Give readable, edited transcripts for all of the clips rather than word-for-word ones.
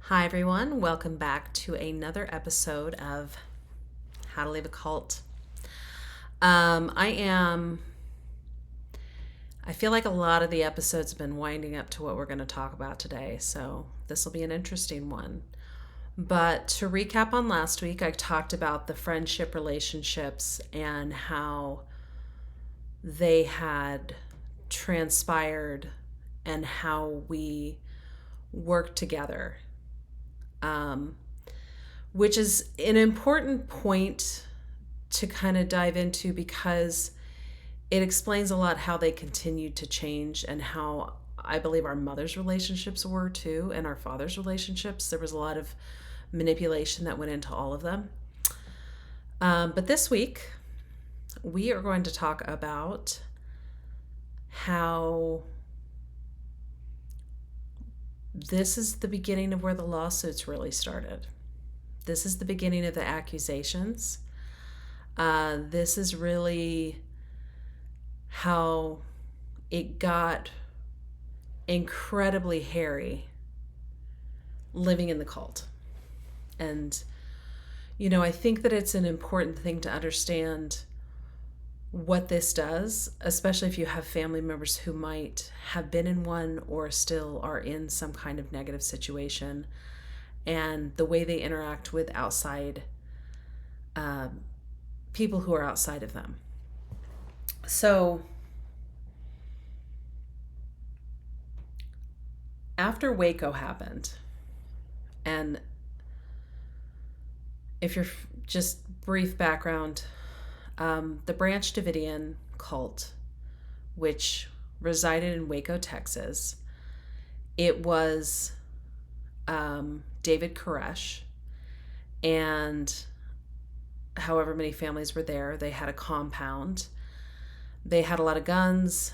Hi, everyone. Welcome back to another episode of How to Leave a Cult. I feel like a lot of the episodes have been winding up to what we're going to talk about today, so this will be an interesting one. But to recap on last week, I talked about the friendship relationships and how they had transpired and how we worked together, which is an important point to kind of dive into because it explains a lot how they continued to change and how I believe our mother's relationships were too, and our father's relationships. There was a lot of manipulation that went into all of them. But this week, we are going to talk about how this is the beginning of where the lawsuits really started. This is the beginning of the accusations. This is really how it got incredibly hairy living in the cult. And, I think that it's an important thing to understand what this does, especially if you have family members who might have been in one or still are in some kind of negative situation, and the way they interact with outside people who are outside of them. So after Waco happened, and if you're just brief background, the Branch Davidian cult, which resided in Waco, Texas, it was David Koresh and however many families were there. They had a compound. They had a lot of guns.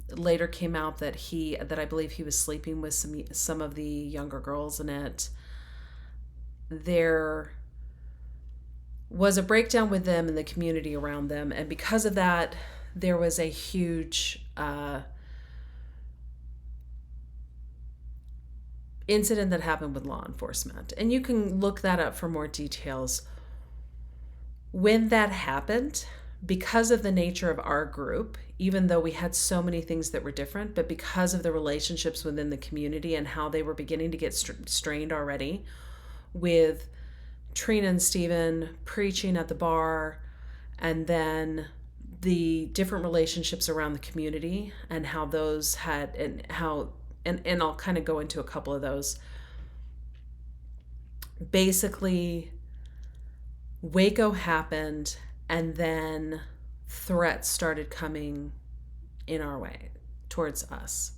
Later came out that I believe he was sleeping with some of the younger girls in it. There was a breakdown with them and the community around them, and because of that, there was a huge incident that happened with law enforcement. And you can look that up for more details. When that happened, because of the nature of our group, even though we had so many things that were different, but because of the relationships within the community and how they were beginning to get strained already with Trina and Stephen preaching at the bar, and then the different relationships around the community and how those had, and I'll kind of go into a couple of those. Basically, Waco happened, and then threats started coming in our way towards us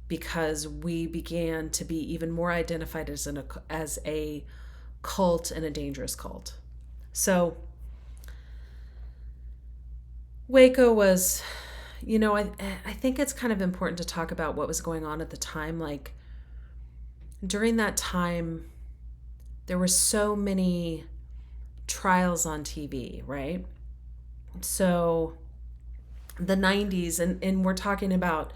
because we began to be even more identified as a cult, and a dangerous cult. So Waco was, I think it's kind of important to talk about what was going on at the time. Like, during that time, there were so many trials on TV, right? So the 90s, and we're talking about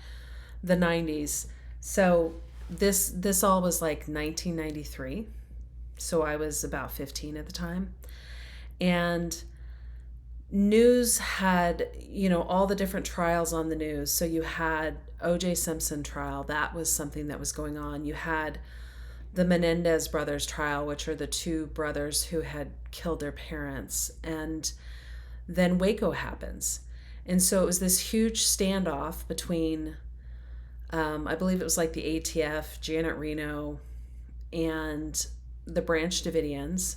the 90s. So this all was like 1993. So I was about 15 at the time. And news had, all the different trials on the news. So you had O.J. Simpson trial. That was something that was going on. You had the Menendez brothers trial, which are the two brothers who had killed their parents. And then Waco happens. And so it was this huge standoff between, I believe it was like the ATF, Janet Reno, and the Branch Davidians,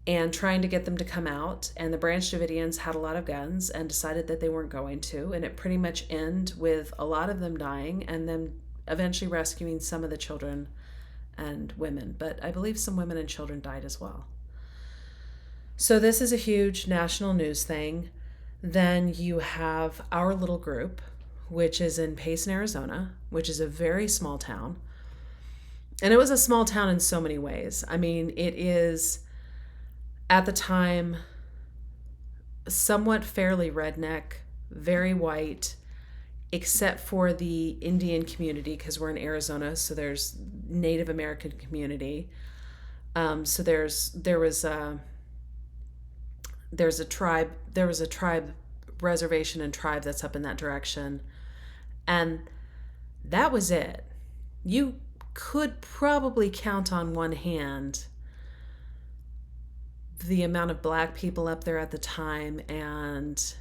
and trying to get them to come out. And the Branch Davidians had a lot of guns and decided that they weren't going to. And it pretty much ended with a lot of them dying and them eventually rescuing some of the children and women. But I believe some women and children died as well. So this is a huge national news thing. Then you have our little group, which is in Payson, Arizona, which is a very small town. And it was a small town in so many ways. I mean, it is, at the time, somewhat fairly redneck, very white, except for the Indian community, because we're in Arizona, so there's Native American community. So there was a tribe reservation and tribe that's up in that direction, and that was it. You could probably count on one hand the amount of black people up there at the time, and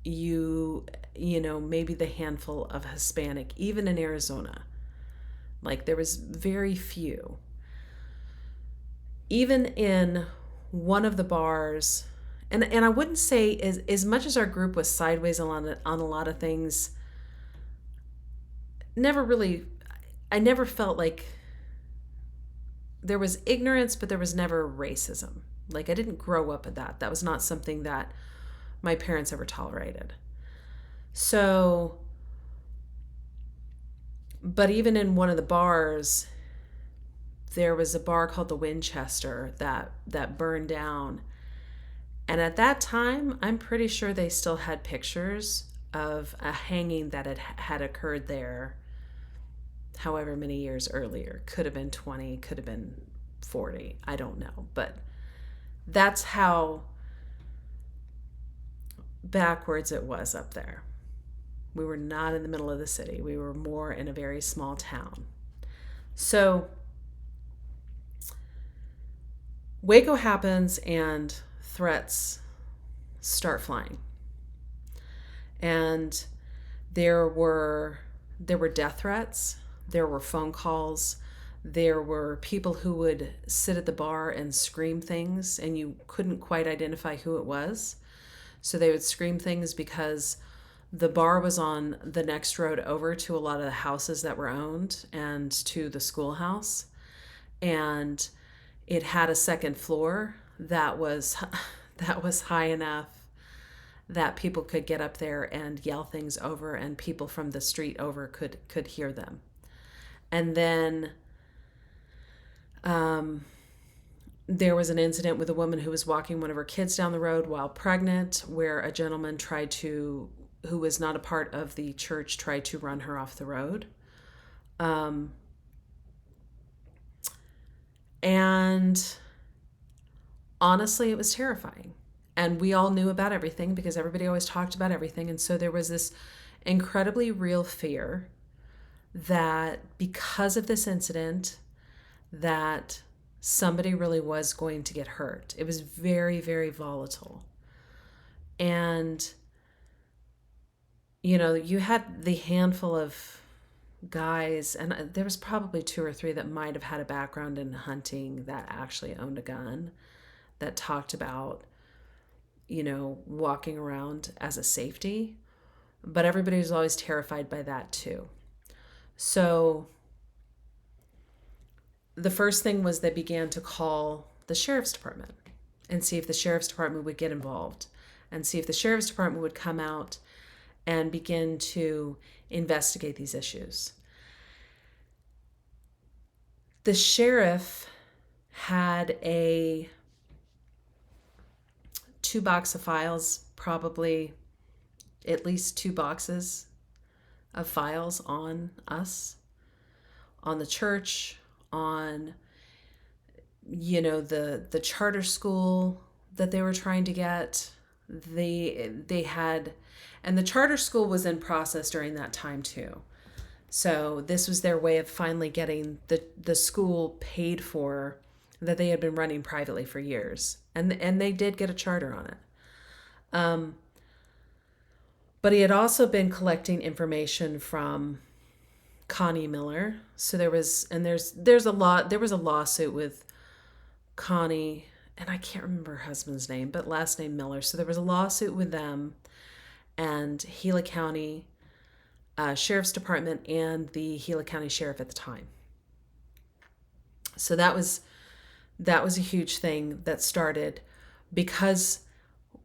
maybe the handful of Hispanic, even in Arizona. Like, there was very few. Even in one of the bars, and I wouldn't say, as much as our group was sideways on a lot of things, I never felt like there was ignorance, but there was never racism. Like, I didn't grow up with that. That was not something that my parents ever tolerated. So, but even in one of the bars, there was a bar called the Winchester that burned down. And at that time, I'm pretty sure they still had pictures of a hanging that had occurred there however many years earlier. Could have been 20, could have been 40. I don't know. But that's how backwards it was up there. We were not in the middle of the city. We were more in a very small town. So Waco happens and threats start flying. And there were death threats, there were phone calls, there were people who would sit at the bar and scream things, and you couldn't quite identify who it was. So they would scream things because the bar was on the next road over to a lot of the houses that were owned and to the schoolhouse. And it had a second floor that was high enough that people could get up there and yell things over, and people from the street over could hear them. And then there was an incident with a woman who was walking one of her kids down the road while pregnant, where a gentleman who was not a part of the church, tried to run her off the road. And honestly, it was terrifying. And we all knew about everything because everybody always talked about everything. And so there was this incredibly real fear that because of this incident, that somebody really was going to get hurt. It was very, very volatile. And, you had the handful of guys, and there was probably 2 or 3 that might have had a background in hunting that actually owned a gun, that talked about, walking around as a safety. But everybody was always terrified by that too. So the first thing was they began to call the sheriff's department and see if the sheriff's department would get involved, and see if the sheriff's department would come out and begin to investigate these issues. The sheriff had a 2 box of files, probably at least 2 boxes of files on us, on the church, on the charter school that they were trying to get. They had, and the charter school was in process during that time too. So this was their way of finally getting the school paid for that they had been running privately for years. And they did get a charter on it. But he had also been collecting information from Connie Miller. So there was a lawsuit with Connie, and I can't remember her husband's name, but last name Miller. So there was a lawsuit with them and Gila County Sheriff's Department and the Gila County Sheriff at the time. So that was a huge thing that started, because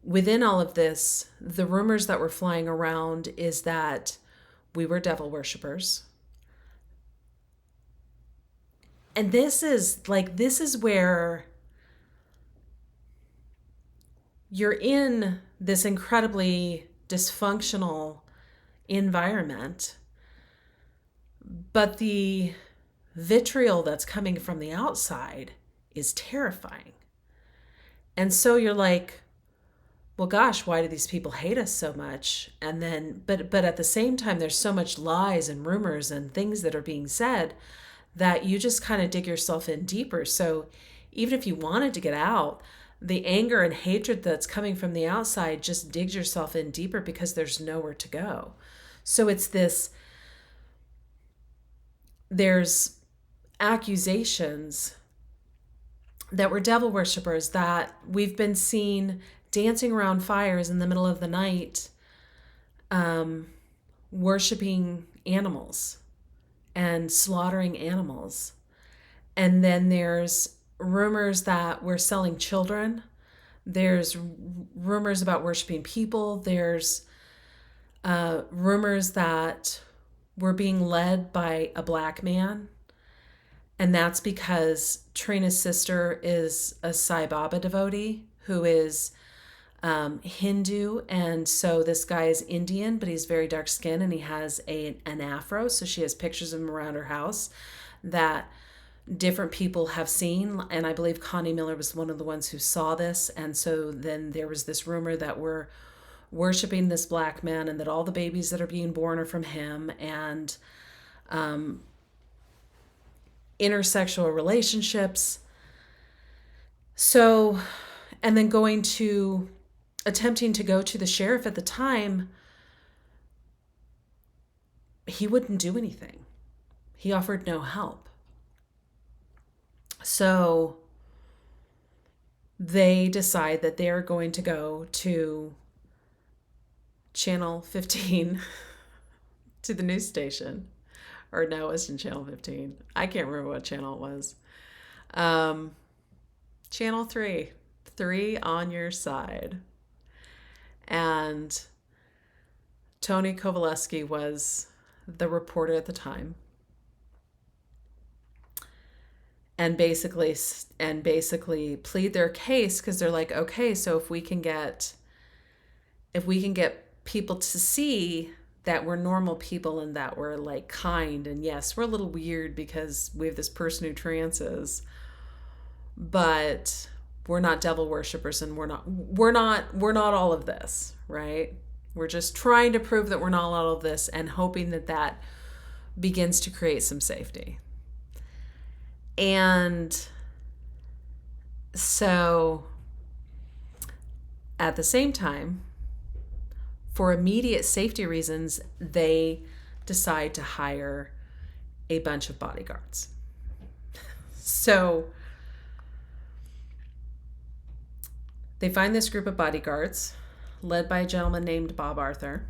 within all of this, the rumors that were flying around is that we were devil worshippers. And this is where you're in this incredibly dysfunctional environment, but the vitriol that's coming from the outside is terrifying. And so you're like, well, gosh, why do these people hate us so much? And then, but at the same time, there's so much lies and rumors and things that are being said that you just kind of dig yourself in deeper. So even if you wanted to get out, the anger and hatred that's coming from the outside just digs yourself in deeper because there's nowhere to go. So it's this, there's accusations that we're devil worshippers, that we've been seen dancing around fires in the middle of the night, worshiping animals and slaughtering animals. And then there's rumors that we're selling children. There's rumors about worshiping people. There's rumors that we're being led by a black man. And that's because Trina's sister is a Sai Baba devotee who is Hindu. And so this guy is Indian, but he's very dark skinned and he has an afro. So she has pictures of him around her house that different people have seen. And I believe Connie Miller was one of the ones who saw this. And so then there was this rumor that we're worshiping this black man and that all the babies that are being born are from him. And intersexual relationships. So, and then attempting to go to the sheriff at the time, he wouldn't do anything. He offered no help. So they decide that they're going to go to Channel 15, to the news station. Or no, it wasn't Channel 15. I can't remember what channel it was. Channel 3 on your side. And Tony Kowaleski was the reporter at the time. And basically plead their case because they're like, okay, so if we can get people to see that we're normal people and that we're like kind, and yes, we're a little weird because we have this person who trances, but we're not devil worshippers and we're not all of this, right? We're just trying to prove that we're not all of this and hoping that begins to create some safety. And so at the same time, for immediate safety reasons, they decide to hire a bunch of bodyguards. So they find this group of bodyguards led by a gentleman named Bob Arthur.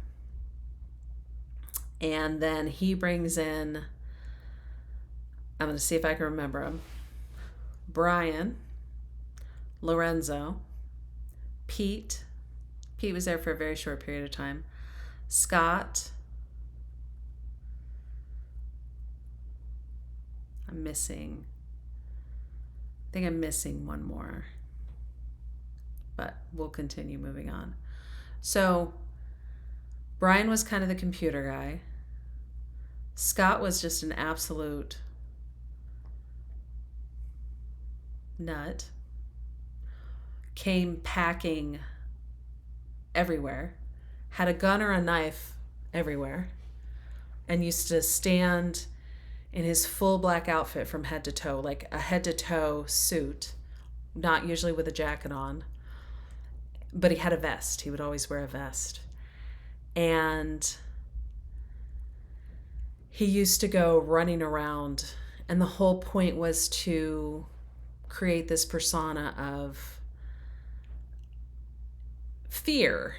And then he brings in, I'm going to see if I can remember them, Brian, Lorenzo, Pete was there for a very short period of time, Scott, I think I'm missing one more, but we'll continue moving on. So Brian was kind of the computer guy. Scott was just an absolute nut. Came packing everywhere, had a gun or a knife everywhere, and used to stand in his full black outfit from head to toe, like a head to toe suit, not usually with a jacket on, but he had a vest. He would always wear a vest. And he used to go running around, and the whole point was to create this persona of fear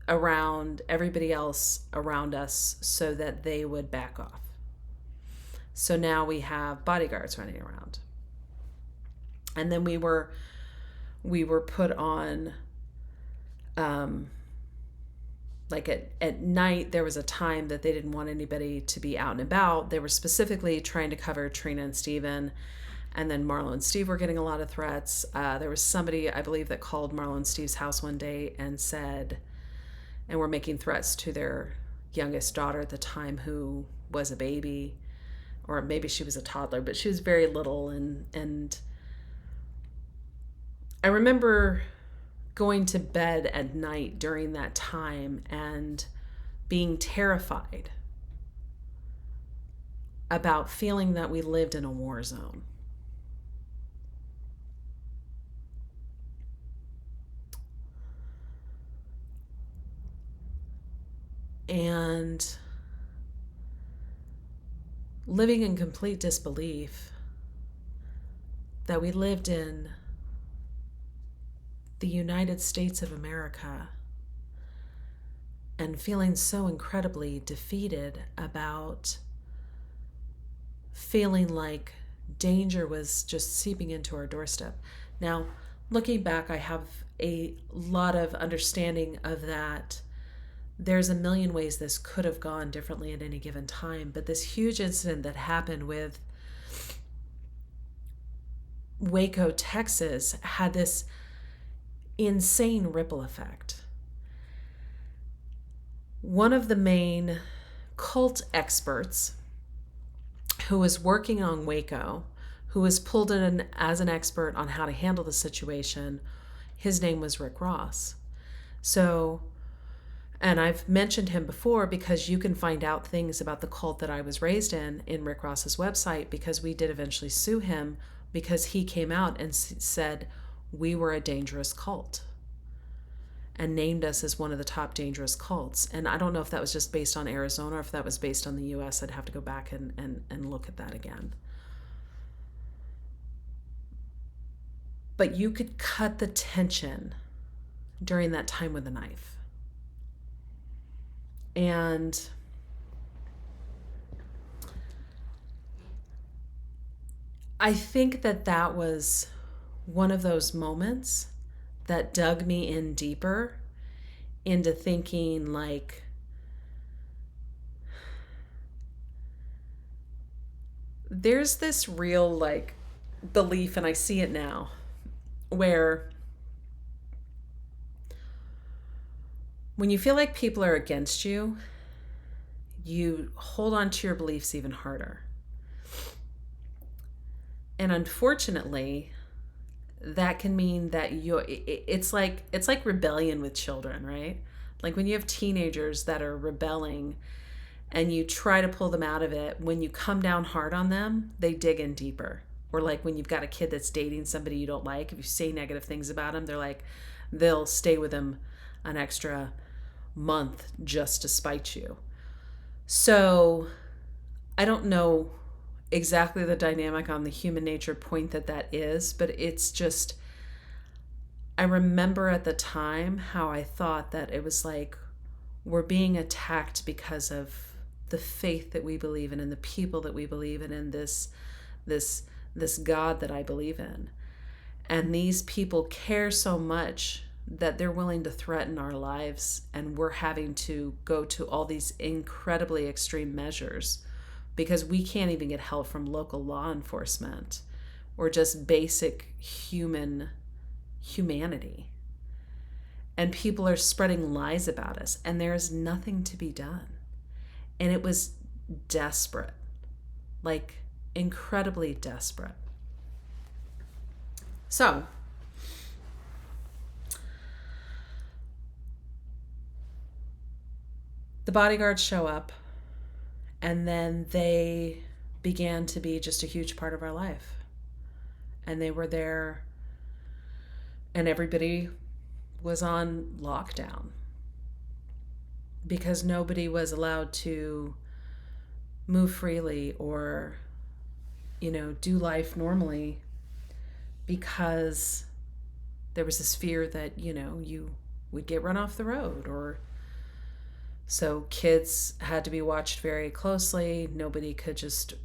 around everybody else around us so that they would back off. So now we have bodyguards running around. And then we were put on, like at night, there was a time that they didn't want anybody to be out and about. They were specifically trying to cover Trina and Steven. And then Marlo and Steve were getting a lot of threats. There was somebody, I believe, that called Marlo and Steve's house one day and were making threats to their youngest daughter at the time, who was a baby, or maybe she was a toddler, but she was very little. And I remember going to bed at night during that time and being terrified about feeling that we lived in a war zone. And living in complete disbelief that we lived in the United States of America, and feeling so incredibly defeated about feeling like danger was just seeping into our doorstep. Now, looking back, I have a lot of understanding of that. There's a million ways this could have gone differently at any given time, but this huge incident that happened with Waco, Texas, had this insane ripple effect. One of the main cult experts who was working on Waco, who was pulled in as an expert on how to handle the situation, his name was Rick Ross. So, and I've mentioned him before because you can find out things about the cult that I was raised in Rick Ross's website, because we did eventually sue him because he came out and said we were a dangerous cult and named us as one of the top dangerous cults. And I don't know if that was just based on Arizona or if that was based on the US. I'd have to go back and look at that again. But you could cut the tension during that time with a knife. And I think that was one of those moments that dug me in deeper into thinking, like, there's this real, like, belief, and I see it now, where when you feel like people are against you, you hold on to your beliefs even harder. And unfortunately, that can mean that it's like rebellion with children, right? Like when you have teenagers that are rebelling and you try to pull them out of it, when you come down hard on them, they dig in deeper. Or like when you've got a kid that's dating somebody you don't like, if you say negative things about them, they'll stay with them an extra month just to spite you. So I don't know exactly the dynamic on the human nature point that is, but it's just, I remember at the time how I thought that it was like we're being attacked because of the faith that we believe in and the people that we believe in and this God that I believe in. And these people care so much that they're willing to threaten our lives, and we're having to go to all these incredibly extreme measures because we can't even get help from local law enforcement or just basic humanity. And people are spreading lies about us, and there's nothing to be done. And it was desperate, like incredibly desperate. So, the bodyguards show up, and then they began to be just a huge part of our life. And they were there, and everybody was on lockdown because nobody was allowed to move freely or, do life normally, because there was this fear that, you would get run off the road, or so kids had to be watched very closely. Nobody could just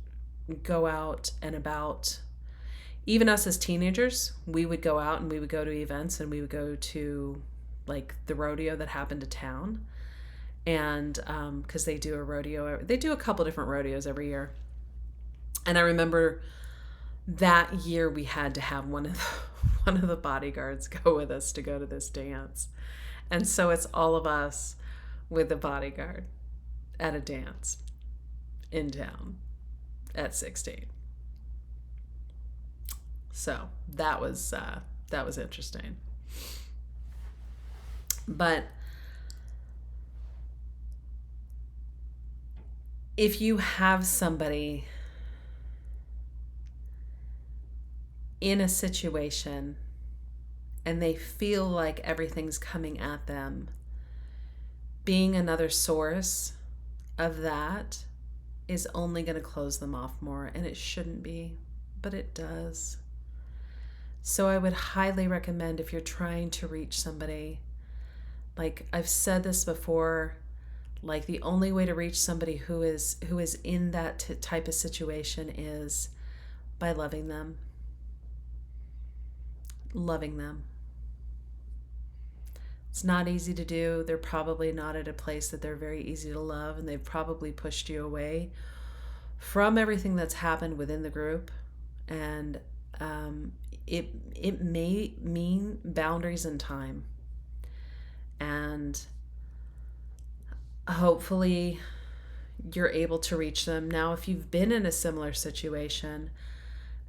go out and about. Even us as teenagers, we would go out and we would go to events, and we would go to like the rodeo that happened to town. And because they do a couple different rodeos every year. And I remember that year we had to have one of the bodyguards go with us to go to this dance. And so it's all of us with the bodyguard at a dance in town. at 16. So that was interesting. But if you have somebody in a situation and they feel like everything's coming at them, being another source of that is only going to close them off more, and it shouldn't be, but it does. So I would highly recommend, if you're trying to reach somebody, like I've said this before, like the only way to reach somebody who is in that type of situation is by loving them. Loving them. It's not easy to do. They're probably not at a place that they're very easy to love, and they've probably pushed you away from everything that's happened within the group. And it may mean boundaries and time. And hopefully you're able to reach them. Now, if you've been in a similar situation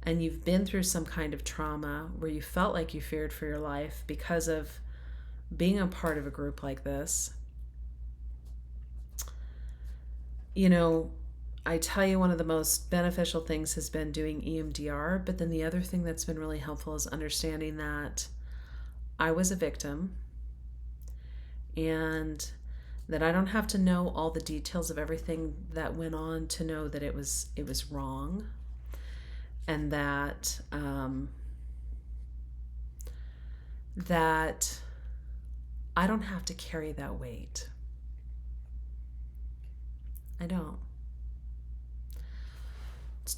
and you've been through some kind of trauma where you felt like you feared for your life because of being a part of a group like this, you know, I tell you, one of the most beneficial things has been doing EMDR, but then the other thing that's been really helpful is understanding that I was a victim and that I don't have to know all the details of everything that went on to know that it was wrong, and that that I don't have to carry that weight. I don't.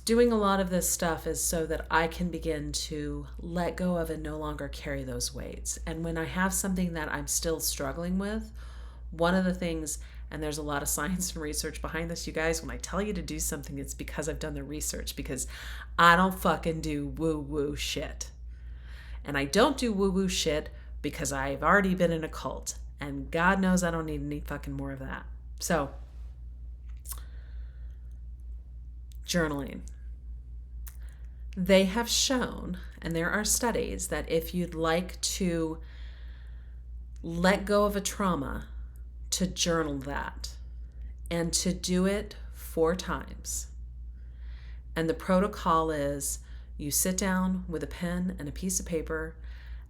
Doing a lot of this stuff is so that I can begin to let go of and no longer carry those weights. And when I have something that I'm still struggling with, one of the things, and there's a lot of science and research behind this, you guys, when I tell you to do something, it's because I've done the research, because I don't fucking do woo-woo shit. And I don't do woo-woo shit because I've already been in a cult, and God knows I don't need any fucking more of that. So, journaling. They have shown, and there are studies, that if you'd like to let go of a trauma, to journal that, and to do it 4 times. And the protocol is you sit down with a pen and a piece of paper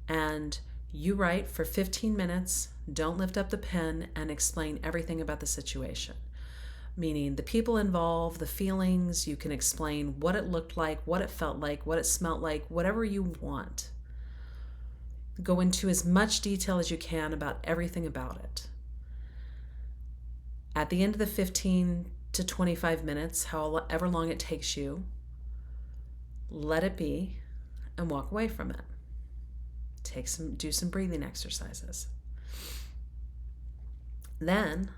and you write for 15 minutes, don't lift up the pen, and explain everything about the situation. Meaning the people involved, the feelings, you can explain what it looked like, what it felt like, what it smelled like, whatever you want. Go into as much detail as you can about everything about it. At the end of the 15 to 25 minutes, however long it takes you, let it be and walk away from it. Do some breathing exercises. Then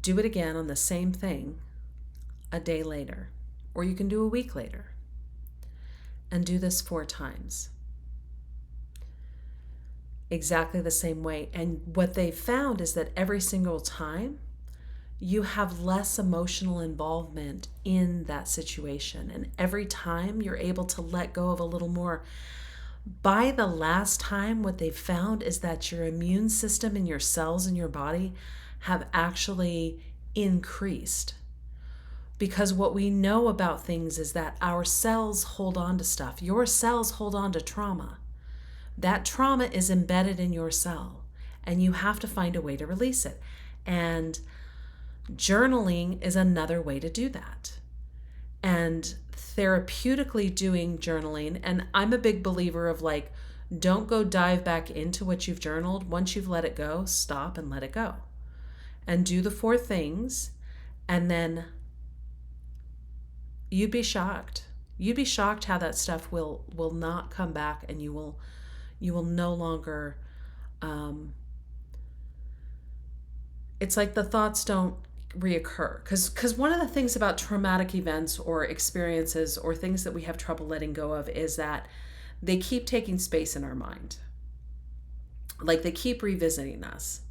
do it again on the same thing a day later, or you can do a week later, and do this 4 times. Exactly the same way. And what they found is that every single time you have less emotional involvement in that situation. And every time you're able to let go of a little more. By the last time, what they've found is that your immune system and your cells in your body have actually increased. Because what we know about things is that our cells hold on to stuff. Your cells hold on to trauma. That trauma is embedded in your cell, and you have to find a way to release it. And journaling is another way to do that. And therapeutically doing journaling, and I'm a big believer of like, don't go dive back into what you've journaled. Once you've let it go, stop and let it go. And do the 4 things, and then you'd be shocked. You'd be shocked how that stuff will not come back, and you will no longer, it's like the thoughts don't reoccur. Because one of the things about traumatic events or experiences or things that we have trouble letting go of is that they keep taking space in our mind. Like they keep revisiting us.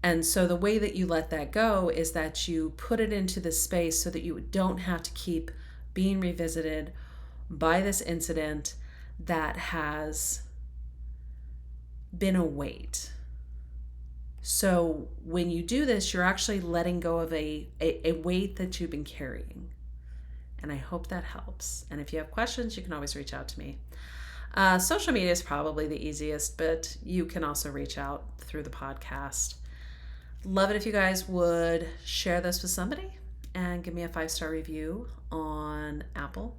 And so the way that you let that go is that you put it into this space so that you don't have to keep being revisited by this incident that has been a weight. So when you do this, you're actually letting go of a weight that you've been carrying. And I hope that helps. And if you have questions, you can always reach out to me. Social media is probably the easiest, but you can also reach out through the podcast. Love it if you guys would share this with somebody and give me a 5-star review on Apple.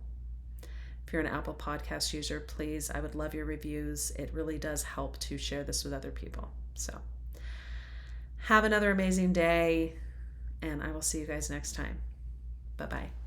If you're an Apple podcast user, please, I would love your reviews. It really does help to share this with other people. So have another amazing day, and I will see you guys next time. Bye-bye.